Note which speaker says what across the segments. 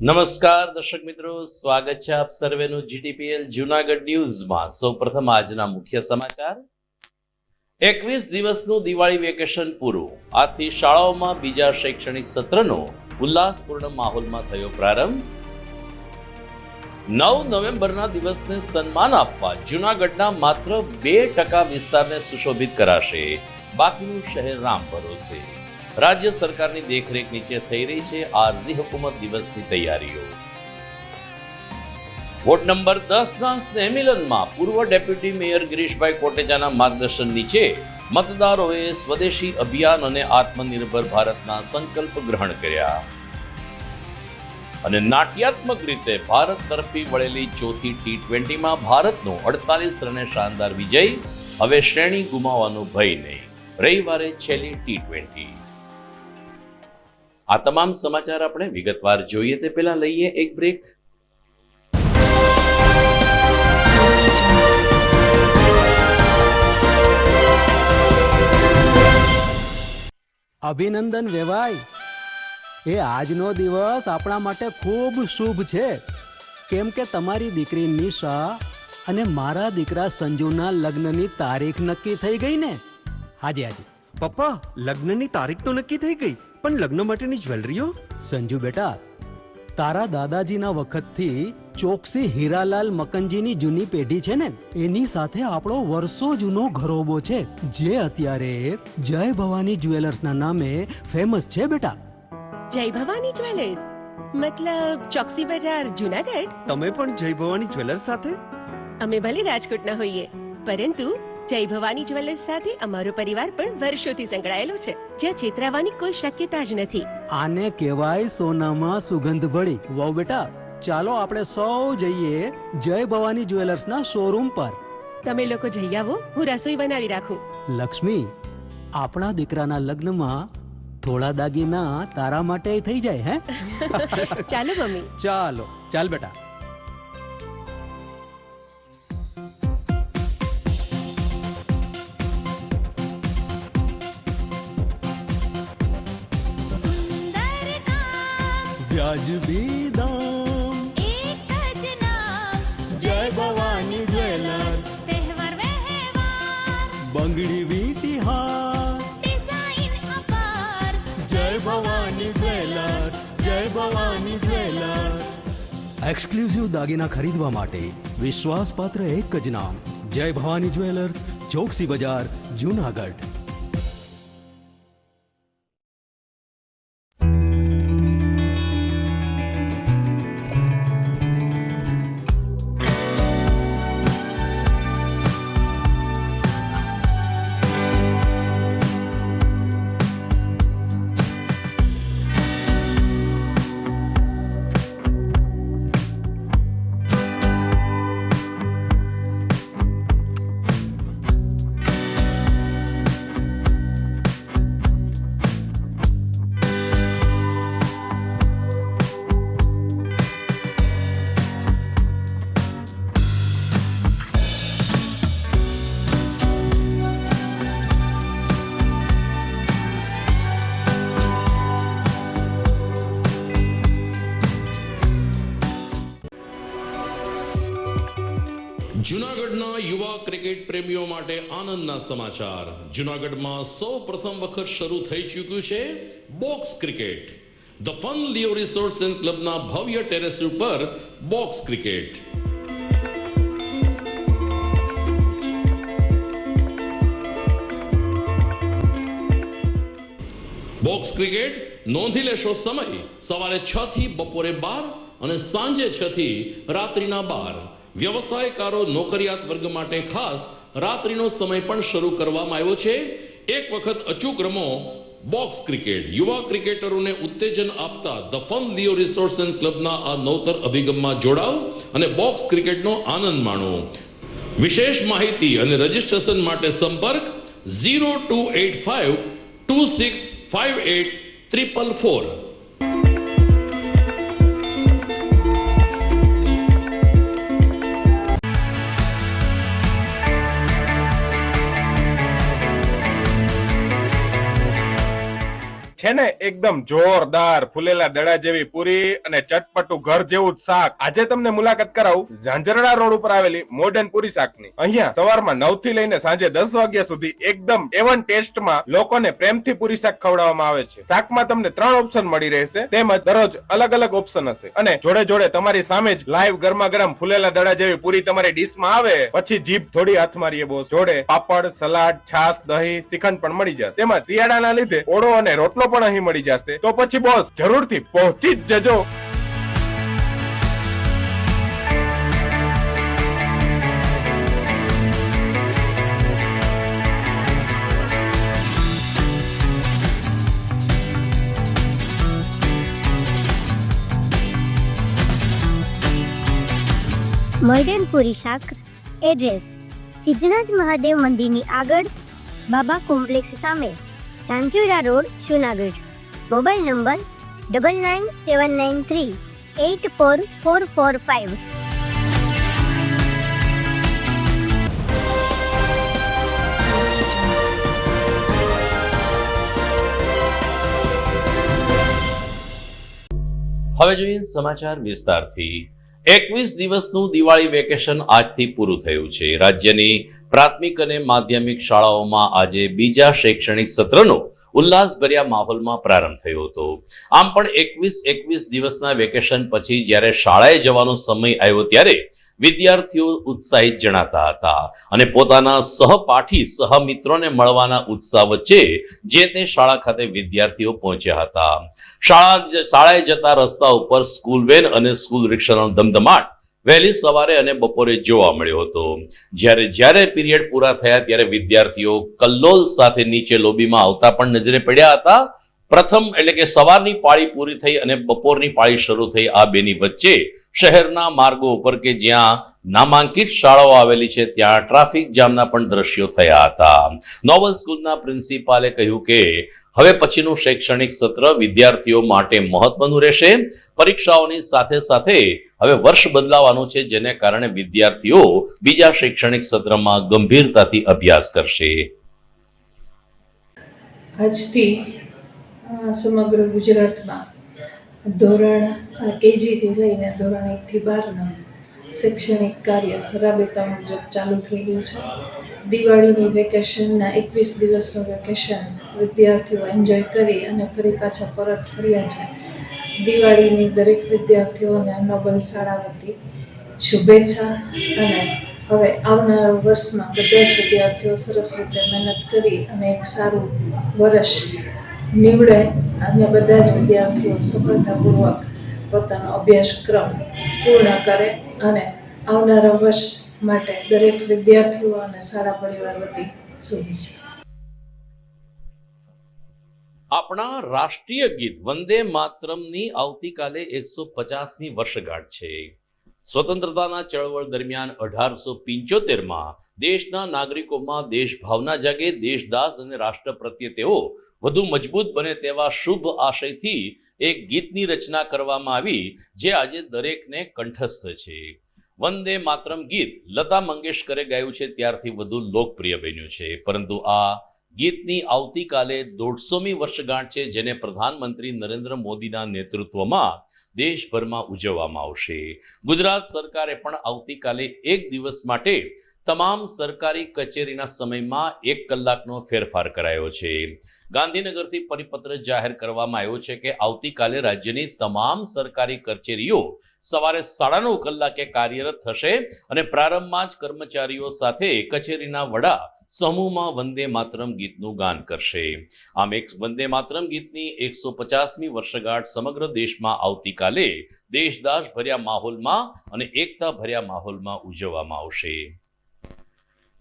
Speaker 1: નમસ્કાર દર્શક મિત્રો, સ્વાગત છે આપ સર્વેનું જીટીપીએલ જૂનાગઢ ન્યૂઝમાં. સૌપ્રથમ આજના મુખ્ય સમાચાર. 21 દિવસનું દિવાળી વેકેશન પૂરું. આજથી શાળાઓમાં બીજા શૈક્ષણિક સત્રનો ઉલ્લાસપૂર્ણ માહોલમાં થયો પ્રારંભ. 9 નવેમ્બરના દિવસને સન્માન આપવા જૂનાગઢના માત્ર 2% વિસ્તારને સુશોભિત કરાશે. બાકીનું શહેર રામ ભરોસે. રાજ્ય સરકારની દેખરેખ નીચે થઈ રહી છે આરઝી હુકુમત દિવસની તૈયારીઓ. વોર્ડ નંબર 10ના સ્નેહમિલનમાં પૂર્વ ડેપ્યુટી મેયર ગિરીશભાઈ કોટેચાના માર્ગદર્શન નીચે મતદારોએ સ્વદેશી અભિયાન અને આત્મનિર્ભર ભારતના સંકલ્પ ગ્રહણ કર્યા. અને નાટ્યાત્મક રીતે ભારત તરફી વળેલી ચોથી T20માં ભારતનો 48 રને શાનદાર વિજય. હવે શ્રેણી ગુમાવવાનો ભય નહીં. રવિવારે છેલ્લી T20. આ તમામ સમાચાર આપણે વિગતવાર જોઈએ તે પહેલા લઈએ એક બ્રેક.
Speaker 2: અભિનંદન વેવાય. એ આજનો દિવસ આપણા માટે ખૂબ શુભ છે, કેમ કે તમારી દીકરી નિશા અને મારા દીકરા સંજુના લગ્નની તારીખ નક્કી થઈ ગઈ ને. હાજી હાજી
Speaker 3: પપ્પા, લગ્નની તારીખ તો નક્કી થઈ ગઈ, પણ લગ્ન માટેની જ્વેલરીઓ?
Speaker 2: સંજુ બેટા, તારા દાદાજીના વખતથી ચોકસી હીરાલાલ મકનજીની જૂની પેઢી છે ને, એની સાથે આપણો વર્ષો જૂનો ઘરોબો છે, જે અત્યારે જય ભવાની જ્વેલર્સના નામે ફેમસ છે બેટા.
Speaker 4: જય ભવાની જ્વેલર્સ મતલબ ચોકસી બજાર જૂનાગઢ?
Speaker 3: તમે પણ જય ભવાની જ્વેલર્સ સાથે?
Speaker 4: અમે ભલે રાજકોટના હોઈએ, પરંતુ જય ભવાની જ્વેલર્સ સાથે અમારો પરિવાર પણ વર્ષોથી સંકળાયેલો છે, જ્યાં છેતરાવાની કોઈ શક્યતા જ નથી.
Speaker 2: આને કહેવાય સોનામાં સુગંધ ભળી. વહુ બેટા, ચાલો આપણે સૌ જઈએ જય ભવાની જ્વેલર્સના શોરૂમ પર.
Speaker 4: તમે લોકો જઈ આવો, હું રસોઈ બનાવી રાખું.
Speaker 2: લક્ષ્મી, આપણા દીકરાના લગ્નમાં થોડા દાગીના તારા માટે થઈ જાય. હે
Speaker 4: ચાલો મમ્મી.
Speaker 2: ચાલો ચાલ બેટા. વ્યાજબી દામ,
Speaker 5: એક જ નામ,
Speaker 2: જય ભવાની જ્વેલર્સ.
Speaker 5: તહેવાર વ્યવહાર,
Speaker 2: બંગડી વીટી હાર,
Speaker 5: ડિઝાઇન અપાર,
Speaker 2: જય ભવાની જ્વેલર્સ, જય ભવાની જ્વેલર્સ. એક્સક્લુઝિવ દાગીના ખરીદવા માટે વિશ્વાસપાત્ર એક જ નામ, જય ભવાની જ્વેલર્સ, ચોકસી બજાર, જૂનાગઢ.
Speaker 1: જૂનાગઢના યુવા ક્રિકેટ પ્રેમીઓ માટે આનંદના સમાચાર. જૂનાગઢમાં સૌ પ્રથમ વખત શરૂ થઈ ચૂક્યું છે box cricket. The Fun Leo resorts and ક્લબના ભવ્ય ટેરેસ ઉપર બોક્સ ક્રિકેટ. બોક્સ ક્રિકેટ નોંધી લેશો સમય સવારે 6 થી બપોરે 12 અને સાંજે 6 થી રાત્રિના 12. વ્યવસાયકારો, નોકરિયાત વર્ગ માટે ખાસ રાત્રિનો સમય પણ શરૂ કરવામાં આવ્યો છે. એક વખત અચૂક રમો બોક્સ ક્રિકેટ. યુવા ક્રિકેટરોને ઉત્તેજન આપતા the Fun Leo resorts and ક્લબના આ નવતર અભિગમમાં જોડાઓ અને બોક્સ ક્રિકેટનો આનંદ માણો. વિશેષ માહિતી અને રજીસ્ટ્રેશન માટે સંપર્ક 0285 2658 444.
Speaker 6: છે ને એકદમ જોરદાર ફૂલેલા દડા જેવી પૂરી અને ચટપટું ઘર જેવું જ શાક. આજે તમને મુલાકાત કરાવું ઝાંઝરડા રોડ ઉપર આવેલી મોડર્ન પૂરી શાકની. અહીંયા સવારમાં 9 થી લઈને સાંજે 10 વાગ્યા સુધી એકદમ એવન ટેસ્ટમાં લોકોને પ્રેમથી પૂરી શાક ખવડાવવામાં આવે છે. શાકમાં તમને 3 ઓપ્શન મળી રહેશે, તેમજ દરરોજ અલગ અલગ ઓપ્શન હશે અને જોડે જોડે તમારી સામે જ લાઈવ ગરમા ગરમ ફૂલેલા દડા જેવી પૂરી તમારી ડીશમાં આવે પછી જીભ થોડી હાથ મારીએ બોસ. જોડે પાપડ, સલાડ, છાશ, દહીં, શ્રીખંડ પણ મળી જશે. તેમજ શિયાળાના લીધે ઓળો અને રોટલો પણ અહીં મળી જશે. તો પછી બોસ જરૂરથી પહોંચી જ જજો.
Speaker 7: મોડર્ન પૂરી શાક. એડ્રેસ સિદ્ધનાથ મહાદેવ મંદિરની આગળ, બાબા કોમ્પ્લેક્સ સામે, Zanzarda road, Junagadh. Mobile number 9979384445.
Speaker 1: હવે જોઈએ સમાચાર વિસ્તારથી. 21 દિવસનું દિવાળી વેકેશન આજથી પૂરું થયું છે. રાજ્યની પ્રાથમિક અને માધ્યમિક શાળાઓમાં આજે બીજા શૈક્ષણિક સત્રનો ઉલ્લાસભર્યા માહોલમાં પ્રારંભ થયો હતો. આમ પણ 21 દિવસના વેકેશન પછી જ્યારે શાળાએ જવાનો સમય આવ્યો ત્યારે વિદ્યાર્થીઓ ઉત્સાહિત જણાતા હતા અને પોતાના સહપાઠી સહમિત્રોને મળવાના ઉત્સાહ વચ્ચે જે તે શાળા ખાતે વિદ્યાર્થીઓ પહોંચ્યા હતા. શાળાએ જતા રસ્તા ઉપર સ્કૂલ વેન અને સ્કૂલ રિક્ષાનો ધમધમાટ વહેલી સવારે અને બપોરે જોવા મળ્યો હતો. જ્યારે પીરિયડ પૂરા થયા ત્યારે વિદ્યાર્થીઓ કલ્લોલ સાથે નીચે લોબીમાં આવતા પણ નજરે પડ્યા હતા. પ્રથમ એટલે કે સવારની પાળી પૂરી થઈ અને બપોરની પાળી શરૂ થઈ. આ બેની વચ્ચે શહેરના માર્ગો ઉપર કે જ્યાં નામાંકિત શાળાઓ આવેલી છે ત્યાં ટ્રાફિક જામના પણ દ્રશ્યો થયા હતા. નોબલ સ્કૂલના પ્રિન્સિપાલે કહ્યું કે હવે પછીનું શૈક્ષણિક સત્ર વિદ્યાર્થીઓ માટે મહત્વનું રહેશે. પરીક્ષાઓની સાથે સાથે હવે વર્ષ બદલાવાનું છે, જેને કારણે વિદ્યાર્થીઓ બીજા શૈક્ષણિક સત્રમાં ગંભીરતાથી અભ્યાસ કરશે.
Speaker 8: આજથી સમગ્ર ગુજરાતમાં ધોરણ કેજીથી લઈને ધોરણ 1 થી 12નું શૈક્ષણિક કાર્ય રાબેતા મુજબ ચાલુ થઈ ગયું છે. દિવાળીની વેકેશનના 21 દિવસનું વેકેશન વિદ્યાર્થીઓ એન્જોય કરી અને ફરી પાછા પરત ફર્યા છે. દિવાળીની દરેક વિદ્યાર્થીઓને નોબલ શાળા વતી શુભેચ્છા અને હવે આવનારા વર્ષમાં બધા જ વિદ્યાર્થીઓ સરસ રીતે મહેનત કરી અને એક સારું વર્ષ નીવડે અને બધા જ વિદ્યાર્થીઓ સફળતાપૂર્વક પોતાનો અભ્યાસક્રમ પૂર્ણ કરે અને આવનારા વર્ષ માટે દરેક વિદ્યાર્થીઓ અને શાળા પરિવાર વતી શુભેચ્છા.
Speaker 1: આપણા રાષ્ટ્રીય ગીત વંદે માતરમની આવતીકાલે 150મી વર્ષગાંઠ છે. સ્વતંત્રતાના ચળવળ દરમિયાન 1875માં દેશના નાગરિકોમાં દેશભાવના જાગે, દેશદાસ અને રાષ્ટ્ર પ્રત્યે તેઓ વધુ મજબૂત બને તેવા શુભ આશયથી એક ગીતની રચના કરવામાં આવી જે આજે દરેકને કંઠસ્થ છે. વંદે માતરમ ગીત લતા મંગેશકરે ગાયું છે ત્યારથી વધુ લોકપ્રિય બન્યું છે, પરંતુ આ ગીતની આવતીકાલે 150મી વર્ષગાંઠ છે, જેને પ્રધાનમંત્રી નરેન્દ્ર મોદીના નેતૃત્વમાં દેશભરમાં ઉજવવામાં આવશે. ગુજરાત સરકારે પણ આવતીકાલે એક દિવસ માટે તમામ સરકારી કચેરીના સમયમાં 1 કલાકનો ફેરફાર કરાયો છે. ગાંધીનગરથી પરિપત્ર જાહેર કરવામાં આવ્યો છે કે આવતીકાલે રાજ્યની તમામ સરકારી કચેરીઓ સવારે 9:30 કલાકે કાર્યરત થશે અને પ્રારંભમાં જ કર્મચારીઓ સાથે કચેરીના વડા સમૂહમાં વંદે માતરમ ગીતનું ગાન કરશે. આમ એક વંદે માતરમ ગીતની 150મી વર્ષગાંઠ સમગ્ર દેશમાં આવતીકાલે દેશદાસ ભર્યા માહોલમાં અને એકતા ભર્યા માહોલમાં ઉજવવામાં આવશે.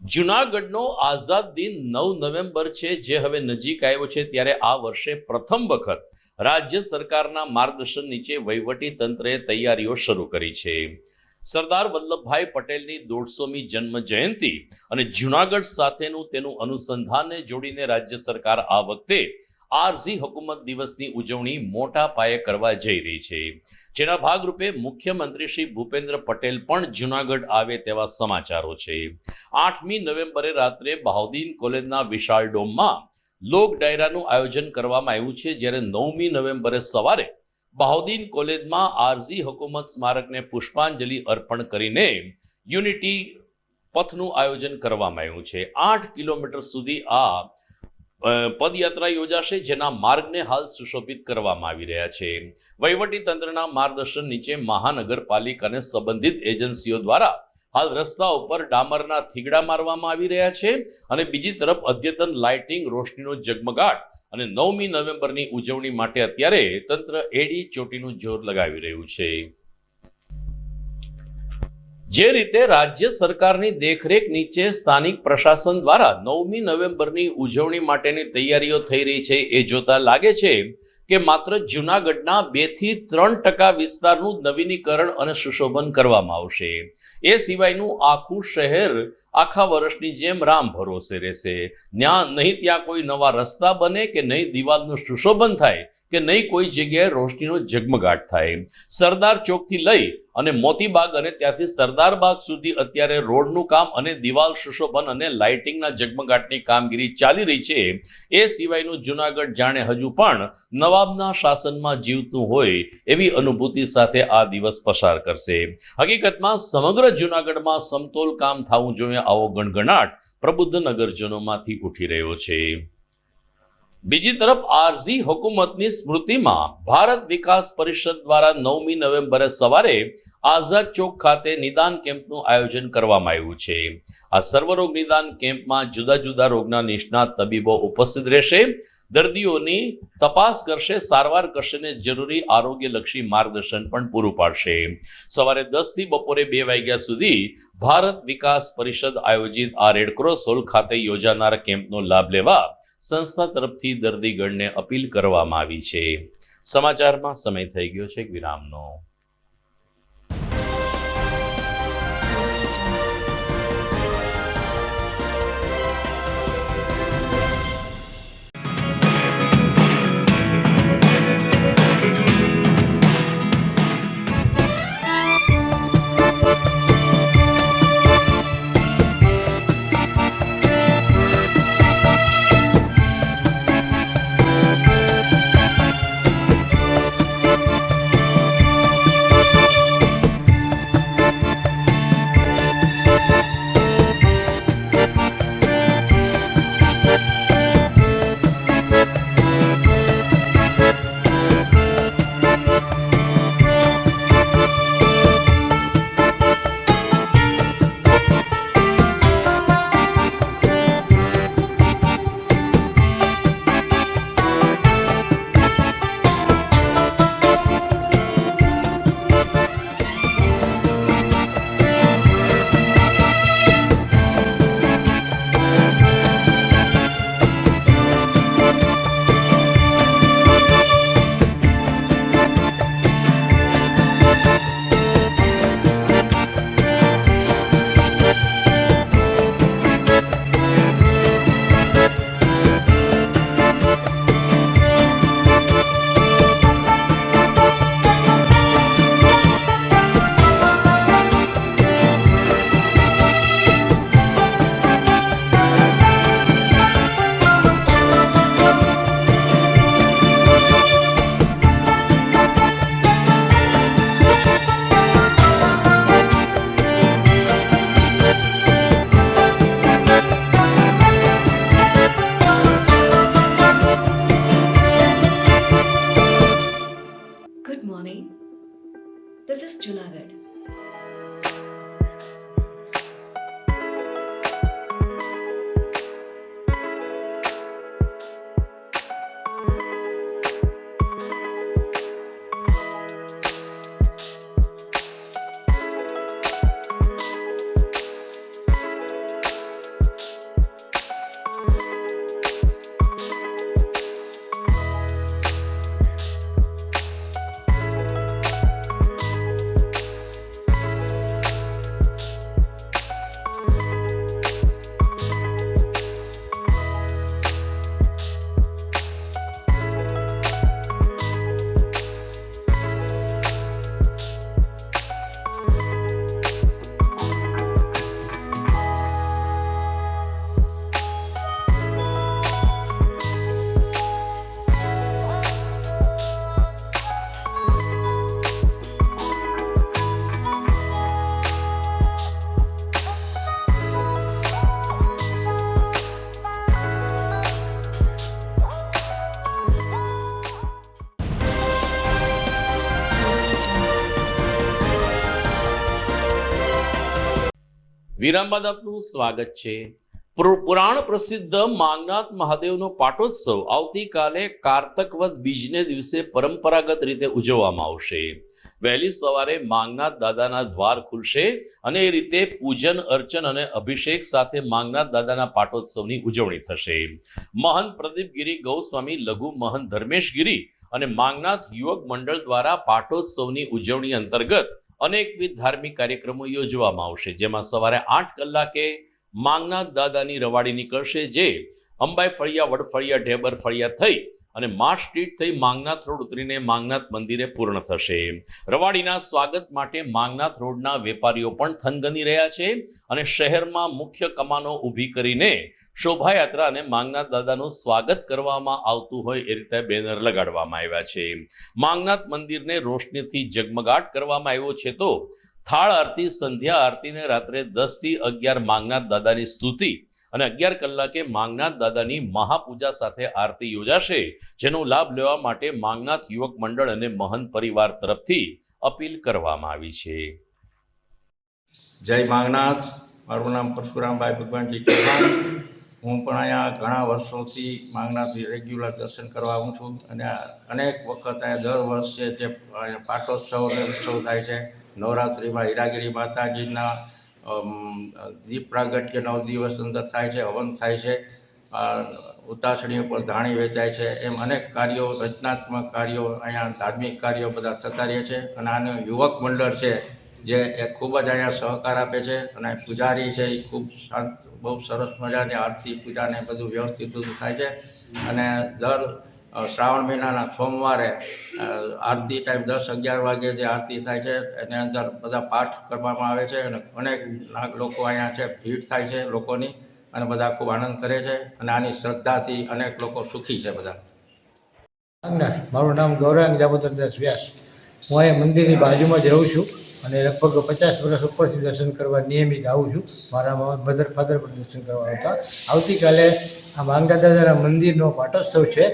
Speaker 1: જૂનાગઢનો આઝાદ દિન 9 નવેમ્બર છે, જે હવે નજીક આવ્યો છે, ત્યારે આ વર્ષે પ્રથમ વખત રાજ્ય સરકારના માર્ગદર્શન નીચે વહીવટી તંત્રએ તૈયારીઓ શરૂ કરી છે. સરદાર વલ્લભભાઈ પટેલની 150મી જન્મ જયંતિ અને જૂનાગઢ સાથેનું તેનું અનુસંધાનને જોડીને રાજ્ય સરકાર આ વખતે આરઝી હુકુમત દિવસની ઉજવણી મોટા પાયે કરવા જઈ રહી છે, જેના ભાગરૂપે મુખ્યમંત્રી શ્રી ભૂપેન્દ્ર પટેલ પણ જૂનાગઢ આવે તેવા સમાચારો છે. 8મી નવેમ્બરે રાત્રે બહાઉદ્દીન કોલેજના વિશાળ ડોમમાં લોક ડાયરાનું આયોજન કરવામાં આવ્યું છે, જ્યારે 9મી નવેમ્બરે સવારે બહાઉદ્દીન કોલેજમાં આરઝી હુકુમત સ્મારકને પુષ્પાંજલિ અર્પણ કરીને યુનિટી પથનું આયોજન કરવામાં આવ્યું છે. 8 કિલોમીટર સુધી આ પદયાત્રા યોજાશે, જેના માર્ગને હાલ સુશોભિત કરવામાં આવી રહ્યા છે. વહીવટી તંત્રના માર્ગદર્શન નીચે મહાનગરપાલિકા અને સંબંધિત એજન્સીઓ દ્વારા હાલ રસ્તા ઉપર ડામરના થીગડા મારવામાં આવી રહ્યા છે અને બીજી તરફ અદ્યતન લાઇટિંગ, રોશનીનો ઝગમગાટ અને 9મી નવેમ્બરની ઉજવણી માટે અત્યારે તંત્ર એડી ચોટીનું જોર લગાવી રહ્યું છે. જે રીતે રાજ્ય સરકારની દેખરેખ નીચે સ્થાનિક પ્રશાસન દ્વારા 9મી નવેમ્બરની ઉજવણી માટેની તૈયારીઓ થઈ રહી છે, એ જોતા લાગે છે કે માત્ર જૂનાગઢના 2 થી 3% વિસ્તારનું નવીનીકરણ અને સુશોભન કરવામાં આવશે. એ સિવાયનું આખું શહેર આખા વર્ષની જેમ રામ ભરોસે રહેશે. નહીં ત્યાં કોઈ નવા રસ્તા બને, કે નહીં દિવાલનું સુશોભન થાય, કે નહીં કોઈ જગ્યાએ રોશનીનો ઝગમગાટ થાય. સરદાર ચોકથી લઈ અને મોતીબાગ અને ત્યાંથી સરદાર બાગ સુધી અત્યારે રોડનું કામ અને દિવાલ સુશોભન અને લાઇટિંગના ઝગમગાટની કામગીરી ચાલી રહી છે. એ સિવાયનું જૂનાગઢ જાણે હજુ પણ નવાબના શાસનમાં જીવતું હોય એવી અનુભૂતિ સાથે આ દિવસ પસાર કરશે. હકીકતમાં સમગ્ર જૂનાગઢમાં સમતોલ કામ થવું જોઈએ આવો ગણગણાટ પ્રબુદ્ધ નગરજનોમાંથી ઉઠી રહ્યો છે. બીજી તરફ આરઝી હુકુમતની સ્મૃતિમાં ભારત વિકાસ પરિષદ દ્વારા 9મી નવેમ્બરે સવારે આઝાદ ચોક ખાતે નિદાન કેમ્પનું આયોજન કરવામાં આવ્યું છે. આ સર્વરોગ નિદાન કેમ્પમાં જુદા જુદા રોગના નિષ્ણાત તબીબો ઉપસ્થિત રહેશે, દર્દીઓની તપાસ કરશે, સારવાર કરશે અને જરૂરી આરોગ્યલક્ષી માર્ગદર્શન પણ પૂરું પાડશે. સવારે 10 થી બપોરે 2 વાગ્યા સુધી ભારત વિકાસ પરિષદ આયોજિત આ રેડક્રોસ હોલ ખાતે યોજાનાર કેમ્પનો લાભ લેવા સંસ્થા તરફથી દર્દીગણને અપીલ કરવામાં આવી છે. સમાચારમાં સમય થઈ ગયો છે એક વિરામનો.
Speaker 9: This is Junagadh.
Speaker 1: વિરામ બાદ આપનું સ્વાગત છે. પુરાણ પ્રસિદ્ધ માંગનાથ મહાદેવનો પાટોત્સવ આવતીકાલે કારતક વદ બીજને દિવસે પરંપરાગત રીતે ઉજવવામાં આવશે. વહેલી સવારે માંગનાથ દાદાના દ્વાર ખુલશે અને એ રીતે પૂજન અર્ચન અને અભિષેક સાથે માંગનાથ દાદાના પાટોત્સવની ઉજવણી થશે. મહંત પ્રદીપગીરી ગૌસ્વામી, લઘુ મહંત ધર્મેશગીરી અને માંગનાથ યુવક મંડળ દ્વારા પાટોત્સવની ઉજવણી અંતર્ગત અનેકવિધ ધાર્મિક કાર્યક્રમો યોજવામાં આવશે, જેમાં સવારે 8 કલાકે માંગનાથ દાદાની રવાડી નીકળશે, જે અંબાઈ ફળિયા, વડફળિયા, ઢેબર ફળિયા થઈ અને માર્ચ સ્ટ્રીટ થઈ માંગનાથ રોડ ઉતરીને માંગનાથ મંદિરે પૂર્ણ થશે. રવાડીના સ્વાગત માટે માંગનાથ રોડના વેપારીઓ પણ થનગની રહ્યા છે અને શહેરમાં મુખ્ય કમાનો ઊભી કરીને શોભાયાત્રા અને માંગનાથ દાદાનું સ્વાગત કરવામાં આવતું હોય એ રીતે બેનર લગાડવામાં આવ્યા છે. માંગનાથ મંદિરને રોશનીથી જગમગાટ કરવામાં આવ્યો છે, તો થાળ આરતી, સંધ્યા આરતીને રાત્રે 10 થી 11 માંગનાથ દાદાની સ્તુતિ અને 11 કલાકે માંગનાથ દાદાની મહાપૂજા સાથે આરતી યોજાશે, જેનો લાભ લેવા માટે માંગનાથ યુવક મંડળ અને મહંત પરિવાર તરફથી અપીલ કરવામાં આવી છે.
Speaker 10: જય માંગનાથ. મારું નામ પરશુરામભાઈ ભગવાનજી ચૌહાણ. હું પણ અહીંયા ઘણા વર્ષોથી માંગનાથ રેગ્યુલર દર્શન કરવા આવું છું અને અનેક વખત અહીંયા દર વર્ષે જે પાટોત્સવ અને ઉત્સવ થાય છે, નવરાત્રિમાં હીરાગીરી માતાજીના દીપ પ્રાગટ્ય 9 દિવસ અંદર થાય છે, હવન થાય છે, ઉતાસણી ઉપર ધાણી વેચાય છે, એમ અનેક કાર્યો, રચનાત્મક કાર્યો, અહીંયા ધાર્મિક કાર્યો બધા થતા રહે છે. અને આનું યુવક મંડળ છે જે એ ખૂબ જ અહીંયા સહકાર આપે છે અને પૂજારી છે એ ખૂબ શાંત, બહુ સરસ મજાની આરતી પૂજાને બધું વ્યવસ્થિત બધું થાય છે. અને દર શ્રાવણ મહિનાના સોમવારે આરતી ટાઈમ 10-11 વાગે જે આરતી થાય છે એની અંદર બધા પાઠ કરવામાં આવે છે અને અનેક લોકો અહીંયા છે, ભીડ થાય છે લોકોની અને બધા ખૂબ આનંદ કરે છે અને આની શ્રદ્ધાથી અનેક લોકો સુખી છે બધા.
Speaker 11: મારું નામ ગૌરાંગ દામોદરદાસ વ્યાસ. હું અહીંયા મંદિરની બાજુમાં જ રહું છું અને લગભગ 50 વર્ષ ઉપરથી દર્શન કરવા નિયમિત આવું છું. મારા મધર ફાધર પણ દર્શન કરવા આવતા. આવતીકાલે આ માંગનાથ દાદાના મંદિરનો પાટોત્સવ છે,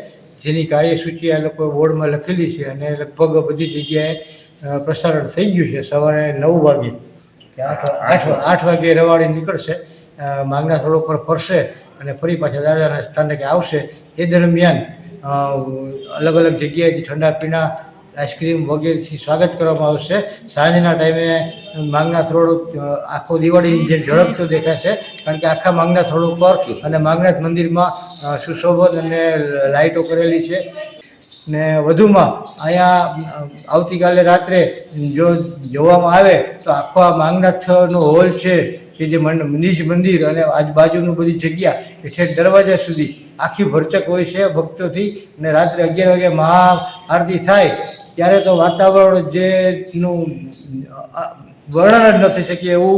Speaker 11: જેની કાર્યસૂચિ આ લોકો બોર્ડમાં લખેલી છે અને લગભગ બધી જગ્યાએ પ્રસારણ થઈ ગયું છે. સવારે 9 વાગે કે 8 વાગે રવાડી નીકળશે, માંગનાથ રોડ ઉપર ફરશે અને ફરી પાછા દાદાના સ્થાનકે આવશે. એ દરમિયાન અલગ અલગ જગ્યાએથી ઠંડા પીણા, આઈસ્ક્રીમ વગેરેથી સ્વાગત કરવામાં આવશે. સાંજના ટાઈમે માંગનાથ રોડ આખો દિવાળીની જેમ ઝડપતો દેખાશે, કારણ કે આખા માંગનાથ રોડ ઉપર અને માંગનાથ મંદિરમાં સુશોભન અને લાઇટો કરેલી છે. ને વધુમાં અહીંયા આવતીકાલે રાત્રે જો જોવામાં આવે તો આખો આ માંગનાથનો હોલ છે કે જે નિજ મંદિર અને આજુબાજુનું બધી જગ્યા એ છે દરવાજા સુધી આખી ભરચક હોય છે ભક્તોથી. અને રાત્રે 11 વાગે મહા આરતી થાય ત્યારે તો વાતાવરણ જેનું વર્ણન જ ન થઈ શકે એવું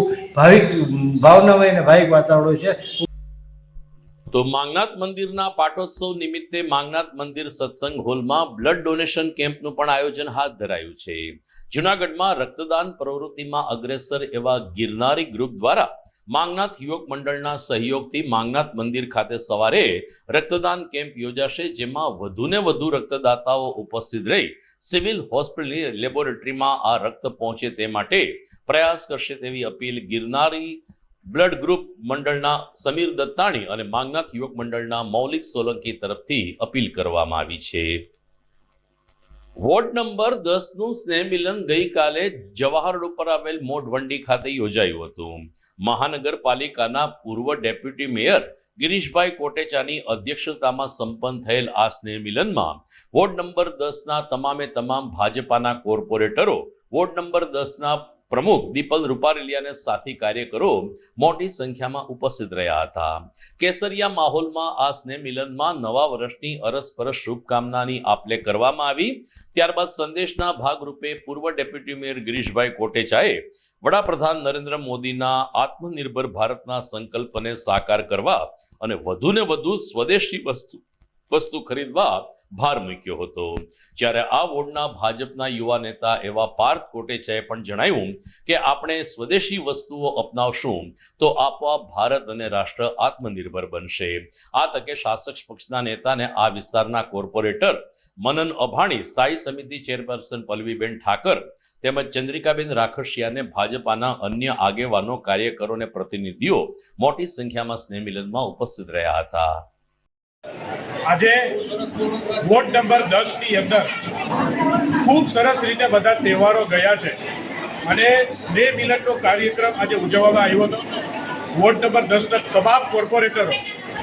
Speaker 11: ભાવનામય અને ભાવિક વાતાવરણ છે.
Speaker 1: તો માંગનાથ મંદિરના પાટોત્સવ નિમિત્તે માંગનાથ મંદિર સત્સંગ હોલમાં બ્લડ ડોનેશન કેમ્પનું પણ આયોજન હાથ ધરાયું છે. જૂનાગઢમાં રક્તદાન પ્રવૃત્તિમાં અગ્રેસર એવા ગિરનારી ગ્રુપ દ્વારા માંગનાથ યુવક મંડળના સહયોગથી માંગનાથ મંદિર ખાતે સવારે રક્તદાન કેમ્પ યોજાશે, જેમાં વધુને વધુ રક્તદાતાઓ ઉપસ્થિત રહી સિવિલ હોસ્પિટલની લેબોરેટરીમાં આ રક્ત પહોંચે તે માટે પ્રયાસ કરશે તેવી અપીલ ગિરનારી બ્લડ ગ્રુપ મંડળના સમીર દત્તાણી અને માંગનાથ યુવક મંડળના મૌલિક સોલંકી તરફથી અપીલ કરવામાં આવી છે. વોર્ડ નંબર 10 નું સ્નેહ મિલન ગઈકાલે જવાહર રોડ ઉપર આવેલ મોઢવંડી ખાતે યોજાયું હતું. મહાનગરપાલિકાના પૂર્વ ડેપ્યુટી મેયર ગિરીશભાઈ કોટેચાની અધ્યક્ષતામાં સંપન્ન થયેલ આ સ્નેહ મિલનમાં વોર્ડ નંબર 10 ના તમામ ભાજપાના કોર્પોરેટરો, વોર્ડ નંબર 10 ના પ્રમુખ દીપલ રૂપારેલિયા અને સાથી કાર્યકરો મોટી સંખ્યામાં ઉપસ્થિત રહ્યા હતા. કેસરિયા માહોલમાં આ સ્નેહ મિલનમાં નવા વર્ષની અરસપરસ શુભકામનાની આપલે કરવામાં આવી. ત્યારબાદ સંદેશના ભાગરૂપે પૂર્વ ડેપ્યુટી મેયર ગિરીશભાઈ કોટેચાએ વડાપ્રધાન નરેન્દ્ર મોદીના આત્મનિર્ભર ભારતના સંકલ્પને સાકાર કરવા અને વધુને વધુ સ્વદેશી વસ્તુ ખરીદવા ભાર મૂક્યો હતો. જ્યારે આ વોર્ડના ભાજપના યુવા નેતા એવા પાર્થ કોટેચાએ પણ જણાવ્યું કે આપણે સ્વદેશી વસ્તુઓ અપનાવશું તો આપોઆપ ભારત અને રાષ્ટ્ર આત્મનિર્ભર બનશે. આ તકે શાસક પક્ષના નેતાને આ વિસ્તારના કોર્પોરેટર મનન અભાણી, સ્થાયી સમિતિ ચેરપર્સન પલ્લવીબેન ઠાકર તેમજ ચંદ્રિકાબેન રાખસિયાને ભાજપાના અન્ય આગેવાનો, કાર્યકરો અને પ્રતિનિધિઓ મોટી સંખ્યામાં સ્નેહ મિલનમાં ઉપસ્થિત રહ્યા હતા.
Speaker 12: આજે વોર્ડ નંબર 10 ની અંદર ખૂબ સરસ રીતે બધા તહેવારો ગયા છે અને સ્નેહ મિલનનો કાર્યક્રમ આજે ઉજવવામાં આવ્યો હતો. વોર્ડ નંબર 10 ના તમામ કોર્પોરેટરો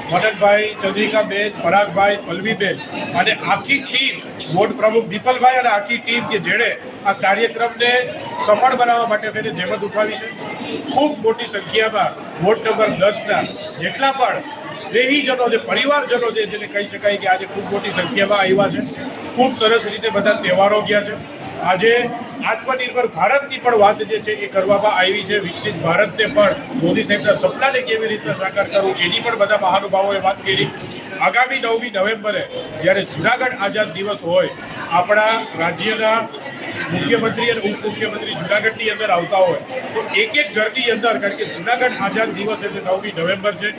Speaker 12: મનનભાઈ, ચંદ્રિકાબેન, પરાગભાઈ, પલ્લવીબેન અને આખી ટીમ, વોર્ડ પ્રમુખ દીપલભાઈ અને આખી ટીમ કે જેણે આ કાર્યક્રમને સફળ બનાવવા માટે તેને જહેમત ઉઠાવી છે. ખૂબ મોટી સંખ્યામાં વોર્ડ નંબર 10ના જેટલા પણ સ્નેહીજનો, જે પરિવારજનો છે, જેને કહી શકાય કે આજે ખૂબ મોટી સંખ્યામાં આવ્યા છે. ખૂબ સરસ રીતે બધા તહેવારો ગયા છે. આજે આત્મનિર્ભર ભારતની પણ વાત જે છે એ કરવામાં આવી છે. વિકસિત ભારતને પણ મોદી સાહેબના સપનાને કેવી રીતે સાકાર કરવું એની પણ બધા મહાનુભાવોએ વાત કરી. આગામી 9મી નવેમ્બરે જ્યારે જુનાગઢ આઝાદ દિવસ હોય, આપણા રાજ્યના મુખ્યમંત્રી અને ઉપમુખ્યમંત્રી જુનાગઢની અંદર આવતા હોય તો એક ઘરની અંદર, કારણ કે જુનાગઢ આઝાદ દિવસ એટલે 9મી નવેમ્બર છે,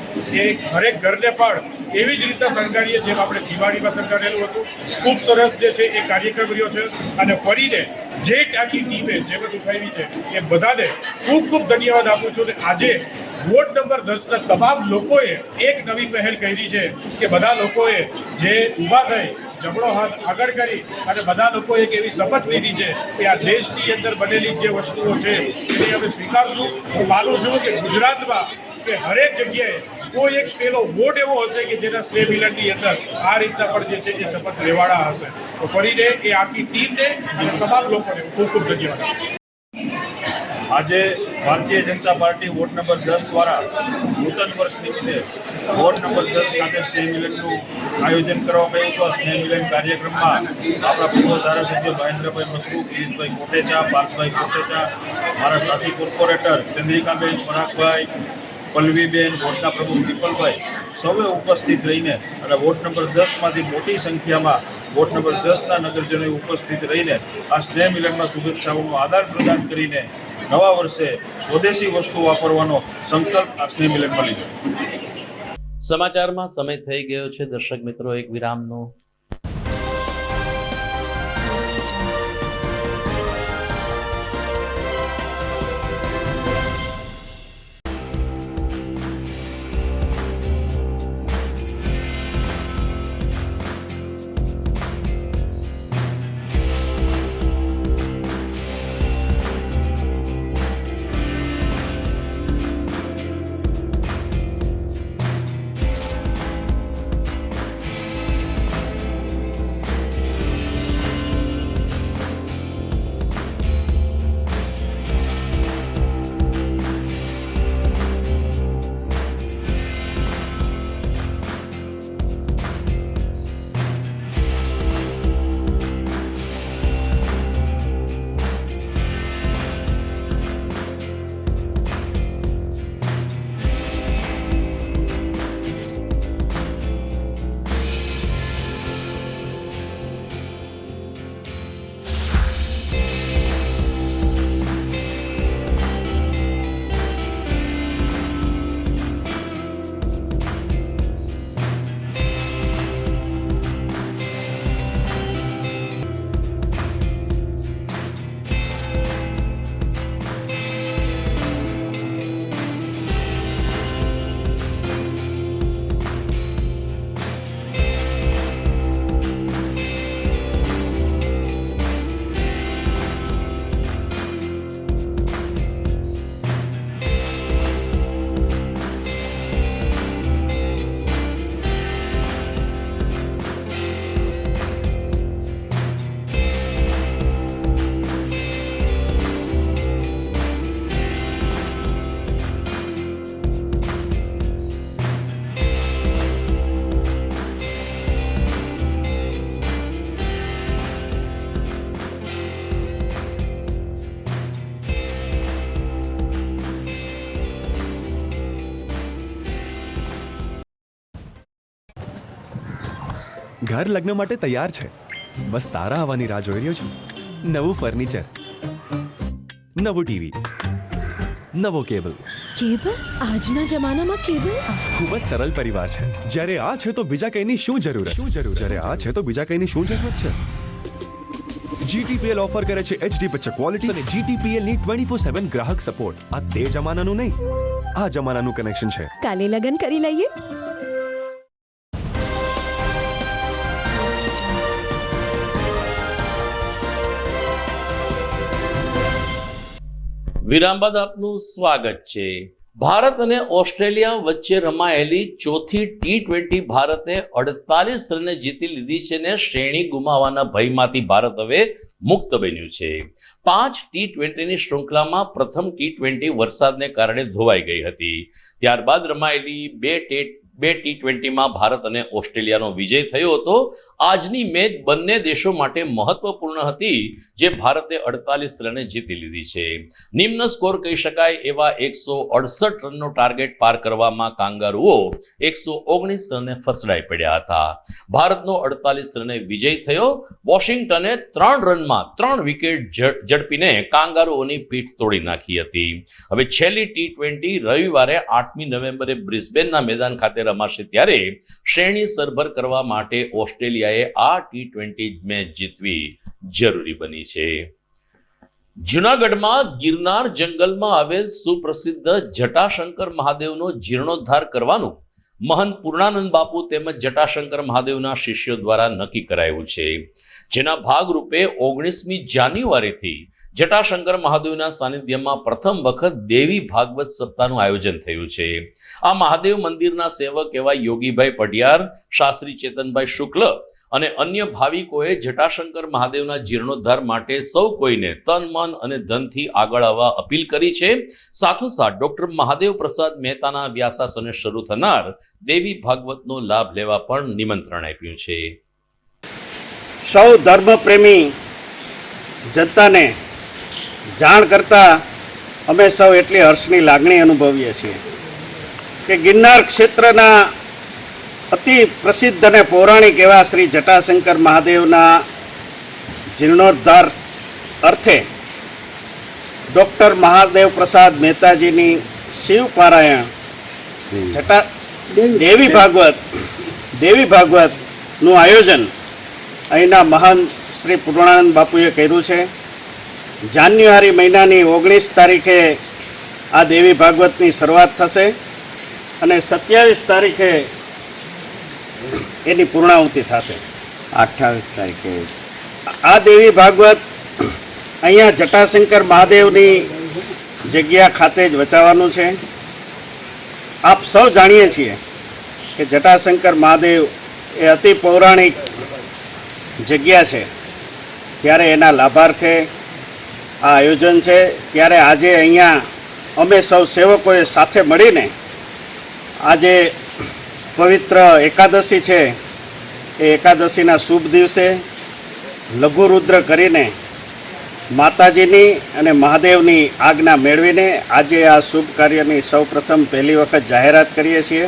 Speaker 12: એ હરેક ઘરને પણ એવી જ રીતે શણગારીએ જેમ આપણે દિવાળીમાં શણગારેલું હતું. ખૂબ સરસ જે છે એ કાર્યક્રમ રહ્યો છે અને ફરીને જે આખી ટીમે જહેમત ઉઠાવી છે એ બધાને ખૂબ ખૂબ ધન્યવાદ આપું છું. અને આજે વોર્ડ નંબર 10ના તમામ લોકોએ એક નવી પહેલ કરી છે કે બધા લોકોએ જે ઊભા થઈ જમણો હાથ આગળ કરી અને બધા લોકોએ એક એવી શપથ લીધી છે કે આ દેશની અંદર બનેલી જે વસ્તુઓ છે એને અમે સ્વીકારશું. હું માનું છું કે ગુજરાતમાં કે હરેક જગ્યાએ કોઈ એક પેલો વોર્ડ એવો હશે કે જેના સ્નેહ મિલનની અંદર આ રીતના પણ જે છે એ શપથ લેવાના હશે. તો ફરીને એ આખી ટીમને અને તમામ લોકોને ખૂબ ખૂબ ધન્યવાદ.
Speaker 13: આજે Bharatiya Janata party ward number 10 દ્વારા નૂતન વર્ષ નિમિત્તે વોર્ડ નંબર 10 ખાતે સ્નેહ મિલનનું આયોજન કરવામાં આવ્યું હતું. આ સ્નેહ મિલન કાર્યક્રમમાં આપણા પૂર્વ ધારાસભ્ય મહેન્દ્રભાઈ મસ્કુ, ગિરીશભાઈ કોટેચા, પાર્થભાઈ કોટેચા, મારા સાથી કોર્પોરેટર ચંદ્રિકાબેન, પરાગભાઈ, પલ્લવીબેન, વોર્ડના પ્રમુખ દીપલભાઈ સૌએ ઉપસ્થિત રહીને અને વોર્ડ નંબર 10માંથી મોટી સંખ્યામાં વોર્ડ નંબર 10ના નગરજનોએ ઉપસ્થિત રહીને આ સ્નેહ મિલનમાં શુભેચ્છાઓનું આદાન પ્રદાન કરીને નવા વર્ષે સ્વદેશી વસ્તુ વાપરવાનો સંકલ્પ આ સ્નેહ મિલનમાં લીધો.
Speaker 1: સમાચારમાં સમય થઈ ગયો છે દર્શક મિત્રો એક વિરામનો.
Speaker 14: ઘર લગ્ન માટે તૈયાર છે. બસ તારા આવવાની રાહ જોઈ રહ્યો છું. નવું ફર્નિચર, નવું ટીવી, નવો કેબલ.
Speaker 5: કેબલ? આજના જમાનામાં કેબલ?
Speaker 14: ખૂબ જ સરળ પરિવાર છે. જ્યારે આ છે તો બીજા કઈની શું જરૂર? જ્યારે આ છે તો બીજા કઈની શું જરૂરત છે? GTPL ઓફર કરે છે HD પિક્ચર ક્વોલિટી અને GTPL ની 24/7 ગ્રાહક સપોર્ટ. આ તે જમાનાનું નહીં, આ જમાનાનું કનેક્શન છે.
Speaker 5: કાલે લગન કરી લઈએ.
Speaker 1: વિરામ બાદ આપનું સ્વાગત છે. ભારત અને ઓસ્ટ્રેલિયા વચ્ચે રમાયેલી ચોથી T20 ભારતે 48 રને જીતી લીધી છે ને શ્રેણી ગુમાવવાના ભયમાંથી ભારત હવે મુક્ત બન્યું છે. 5 T20ની શૃંખલામાં પ્રથમ T20 વરસાદને કારણે ધોવાઈ ગઈ હતી. ત્યારબાદ રમાયેલી બે T20માં ભારત અને ઓસ્ટ્રેલિયાનો વિજય થયો હતો. આજની મેચ બંને દેશો માટે મહત્વપૂર્ણ હતી, જે ભારતે 48 રને જીતી લીધી છે. નિમ્ન સ્કોર કહી શકાય એવા 168 રનનો ટાર્ગેટ પાર કરવામાં કાંગારુઓ 119 રને ફસડાઈ પડ્યા હતા. ભારતનો 48 રને વિજય થયો. વોશિંગ્ટને 3 રનમાં 3 વિકેટ ઝડપીને કાંગારુઓની પીઠ તોડી નાખી હતી. હવે છેલ્લી T20 રવિવારે 8મી નવેમ્બરે બ્રિસ્બેનના મેદાન ખાતે રમાશે, ત્યારે શ્રેણી સરભર કરવા માટે ઓસ્ટ્રેલિયાએ આ T20 મેચ જીતવી જરૂરી બની છે. જૂનાગઢમાં ગિરનાર જંગલમાં આવેલ સુપ્રસિદ્ધ જટાશંકર મહાદેવનો જીર્ણોદ્ધાર કરવાનું મહંત પૂર્ણાનંદ બાપુ તેમજ જટાશંકર મહાદેવના શિષ્યો દ્વારા નક્કી કરાયું છે. જેના ભાગરૂપે 19મી જાન્યુઆરીથી જટાશંકર મહાદેવના સાનિધ્યમાં પ્રથમ વખત દેવી ભાગવત સપ્તાહનું આયોજન થયું છે. આ મહાદેવ મંદિરના સેવક એવા યોગીભાઈ પઢિયાર, શાસ્ત્રી ચેતનભાઈ શુક્લ અને અન્ય ભાવિકોએ જટાશંકર મહાદેવના જીર્ણોદ્ધાર માટે સૌ કોઈને તન, મન અને ધનથી આગળ આવવા અપીલ કરી છે. સાથોસાથ ડોક્ટર મહાદેવ પ્રસાદ મહેતાના વ્યાસાસને શરૂ થનાર દેવી ભાગવતનો લાભ લેવા પણ નિમંત્રણ આપ્યું છે.
Speaker 15: સૌ ધર્મપ્રેમી જનતાને જાણ કરતા અમે સૌ એટલી હર્ષની લાગણી અનુભવીએ છીએ કે ગિરનાર ક્ષેત્રના અતિ પ્રસિદ્ધ અને પૌરાણિક એવા શ્રી જટાશંકર મહાદેવના જીર્ણોદ્ધાર અર્થે ડૉક્ટર મહાદેવ પ્રસાદ મહેતાજીની શિવ પારાયણ દેવી ભાગવતનું આયોજન અહીંના મહાન શ્રી પૂર્ણાનંદ બાપુએ કર્યું છે. જાન્યુઆરી મહિનાની 19 તારીખે આ દેવી ભાગવતની શરૂઆત થશે અને 27 તારીખે એની પૂર્ણાહુતિ થશે. 28 તારીખે આ દેવી ભાગવત અહીંયા જટાશંકર મહાદેવની જગ્યા ખાતે જ વચાવવાનું છે. આપ સૌ જાણીએ છીએ કે જટાશંકર મહાદેવ એ અતિ પૌરાણિક જગ્યા છે, ત્યારે એના લાભાર્થે આ આયોજન છે. ત્યારે આજે અહીંયા અમે સૌ સેવકોએ સાથે મળીને આજે પવિત્ર એકાદશી છે, એ એકાદશીના શુભ દિવસે લઘુરુદ્ર કરીને માતાજીની અને મહાદેવની આજ્ઞા મેળવીને આજે આ શુભ કાર્યની સૌ પ્રથમ પહેલી વખત જાહેરાત કરીએ છીએ.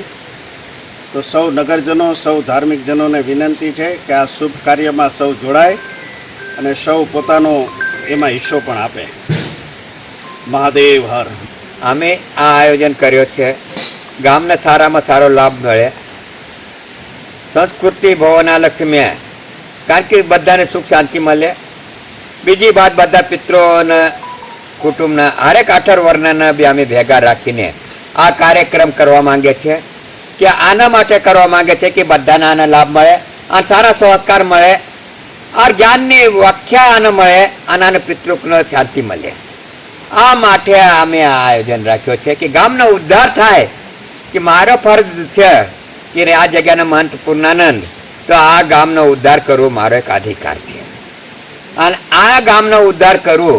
Speaker 15: તો સૌ નગરજનો, સૌ ધાર્મિકજનોને વિનંતી છે કે આ શુભ કાર્યમાં સૌ જોડાય અને સૌ પોતાનો એમાં હિસ્સો પણ આપે. મહાદેવ હર.
Speaker 16: અમે આ આયોજન કર્યો છે, ગામને સારામાં સારો લાભ મળે, સંસ્કૃતિ ભવનાલક્ષ્મી, કારણ કે બધાને સુખ શાંતિ મળે. બીજી વાત, બધા પિતૃઓને કુટુંબના હરેક 18 વર્ણના બી અમે ભેગા રાખીને આ કાર્યક્રમ કરવા માંગે છે કે આના માટે કરવા માંગે છે કે બધાને આને લાભ મળે અને સારા સંસ્કાર મળે और ज्ञान ने व्याख्या आने મળે અને પિતૃકનો શાંતિ મળે. આ માટે અમે આ આયોજન રાખ્યો છે કે ગામનો ઉદ્ધાર થાય. કે મારો ફરજ છે કે આ જગ્યાના મહંત પૂર્ણાનંદ, તો આ ગામનો ઉદ્ધાર કરવો મારો એક અધિકાર છે અને આ ગામનો ઉદ્ધાર કરવો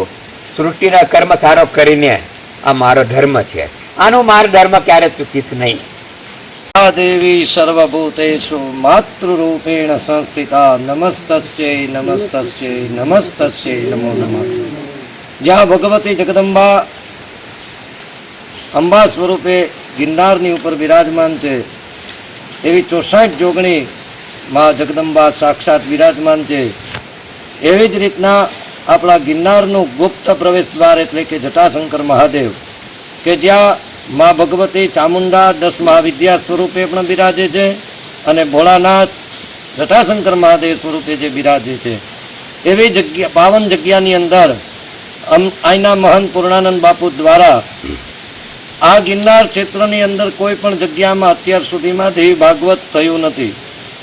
Speaker 16: સૃષ્ટિના કર્મ સારો કરીને આ મારો ધર્મ છે. આનો મારો ધર્મ ક્યારે ચૂકીશ નહીં.
Speaker 17: દેવી સર્વભૂતેષુ માતૃરૂપેણ સંસ્થિતા નમસ્તસ્યૈ નમસ્તસ્યૈ નમસ્તસ્યૈ નમો નમઃ. જ્યાં ભગવતી જગદંબા અંબા સ્વરૂપે ગિરનારની ઉપર બિરાજમાન છે, એવી 64 જોગણી મા જગદંબા સાક્ષાત વિરાજમાન છે. એવી જ રીતના આપણા ગિરનારનું ગુપ્ત પ્રવેશ દ્વાર એટલે કે જટાશંકર મહાદેવ કે જ્યાં મા ભગવતી ચામુંડા 10 મહાવિદ્યા સ્વરૂપે પણ બિરાજે છે અને ભોળાનાથ જટાશંકર મહાદેવ સ્વરૂપે જે બિરાજે છે. એવી જગ્યા પાવન જગ્યાની અંદર અહીંના મહંત પૂર્ણાનંદ બાપુ દ્વારા આ ગિરનાર ક્ષેત્રની અંદર કોઈ પણ જગ્યામાં અત્યાર સુધીમાં દેવી ભાગવત થયું નથી.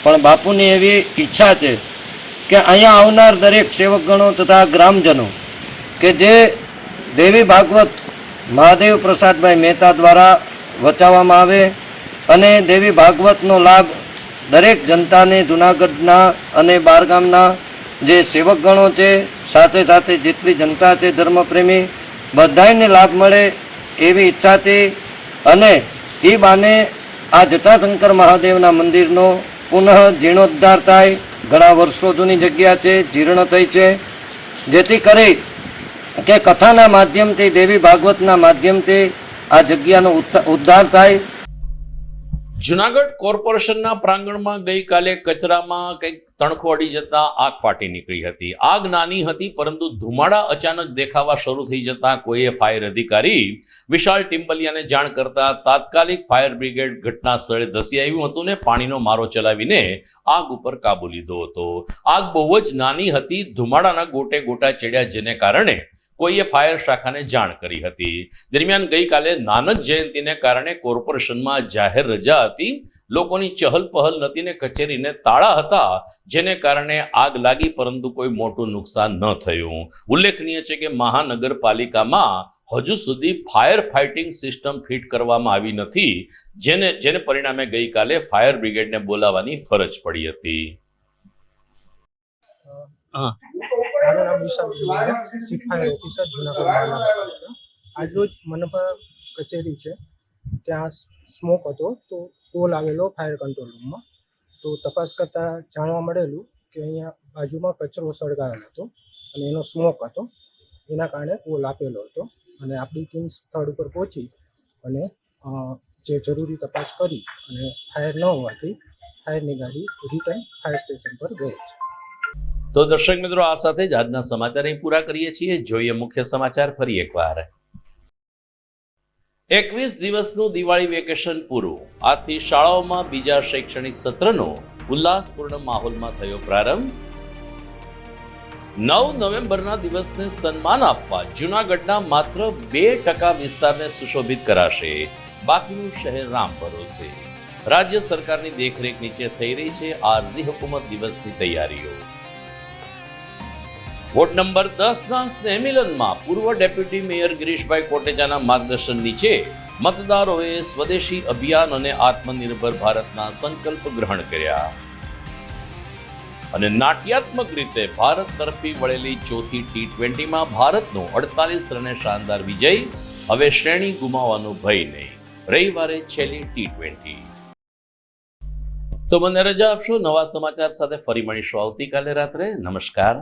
Speaker 17: પણ બાપુની એવી ઈચ્છા છે કે અહીંયા આવનાર દરેક સેવકગણો તથા ગ્રામજનો કે જે દેવી ભાગવત મહાદેવ પ્રસાદભાઈ મહેતા દ્વારા વચાવવામાં આવે અને દેવી ભાગવતનો લાભ દરેક જનતાને જૂનાગઢના અને બહારગામના જે સેવકગણો છે સાથે સાથે જેટલી જનતા છે ધર્મપ્રેમી બધાને લાભ મળે એવી ઈચ્છાથી અને એ બાને આ જટાશંકર મહાદેવના મંદિરનો પુનઃ જીર્ણોદ્ધાર થાય. ઘણા વર્ષો જૂની જગ્યા છે, જીર્ણ થઈ છે, જેથી કરી કે કથાના માધ્યમથી દેવી ભાગવતના માધ્યમથી આ જગ્યાનો ઉદ્ધાર થાય.
Speaker 1: જુનાગઢ કોર્પોરેશનના પ્રાંગણમાં ગઈકાલે કચરામાં કંઈક તણખો અડી જતા આગ ફાટી નીકળી હતી. આગ નાની હતી પરંતુ ધુમાડા અચાનક દેખાવા શરૂ થઈ જતા કોઈએ ફાયર અધિકારી વિશાલ ટિમ્બલિયાને જાણ કરતા તાત્કાલિક ફાયર બ્રિગેડ ઘટના સ્થળે ધસી આવ્યું હતું ને પાણીનો મારો ચલાવીને આગ ઉપર કાબુ લીધો હતો. આગ બહુ જ નાની હતી, ધુમાડાના ગોટે ગોટા ચડ્યા જેને કારણે કોઈએ ફાયર શાખાને જાણ કરી હતી. દરમિયાન ગઈકાલે નાનક જયંતિને કારણે કોર્પોરેશનમાં જાહેર રજા હતી, લોકોની ચહલ પહલ નથી ને કચેરીને તાળા હતા જેને કારણે આગ લાગી પરંતુ કોઈ મોટું નુકસાન ન થયું. ઉલ્લેખનીય છે કે મહાનગરપાલિકામાં હજુ સુધી ફાયર ફાઇટિંગ સિસ્ટમ ફિટ કરવામાં આવી નથી જેને પરિણામે ગઈકાલે ફાયર બ્રિગેડને બોલાવવાની ફરજ પડી હતી.
Speaker 18: મારું નામ વિશાલ ચીફ ફાયર ઓફિસર જુનાગઢ મહાનગરપાલિકા. આજરોજ મનપા કચેરી છે ત્યાં સ્મોક હતો તો કોલ આવેલો ફાયર કંટ્રોલ રૂમમાં. તો તપાસ કરતાં જાણવા મળેલું કે અહીંયા બાજુમાં કચરો સળગાવેલો હતો અને એનો સ્મોક હતો, એના કારણે કોલ આપેલો હતો અને આપણી ટીમ સ્થળ ઉપર પહોંચી અને જે જરૂરી તપાસ કરી અને ફાયર ન હોવાથી ફાયરની ગાડી રિટર્ન ફાયર સ્ટેશન પર ગઈ છે.
Speaker 1: તો દર્શક મિત્રો, આ સાથે જ આજના સમાચાર અહીં પૂરા કરીએ છીએ. જોઈએ મુખ્ય સમાચાર ફરી એકવાર. 21 દિવસનું દિવાળી વેકેશન પૂરું. આજથી શાળાઓમાં બીજા શૈક્ષણિક સત્રનો ઉલ્લાસપૂર્ણ માહોલમાં થયો પ્રારંભ. 9 નવેમ્બરના દિવસને સન્માન આપવા જૂનાગઢના માત્ર 2% વિસ્તારને સુશોભિત કરાશે. બાકીનું શહેર રામ ભરોસે. રાજ્ય સરકારની દેખરેખ નીચે થઈ રહી છે આરઝી હુકુમત દિવસની તૈયારીઓ. વોર્ડ નંબર 10ના સ્નેહ મિલનમાં પૂર્વ ડેપ્યુટી મેયર ગિરીશભાઈ કોટેચાના માર્ગદર્શન નીચે મતદારોએ સ્વદેશી અભિયાન અને આત્મનિર્ભર ભારતના સંકલ્પ ગ્રહણ કર્યા. અને નાટ્યાત્મક રીતે ભારત તરફી વળેલી ચોથી T20માં ભારતનો 48 રને શાનદાર વિજય. હવે શ્રેણી ગુમાવવાનો ભય નહીં. રવિવારે છેલ્લી T20. તો મને રજા આપશો. નવા સમાચાર સાથે ફરી મળીશું આવતીકાલે રાત્રે. નમસ્કાર.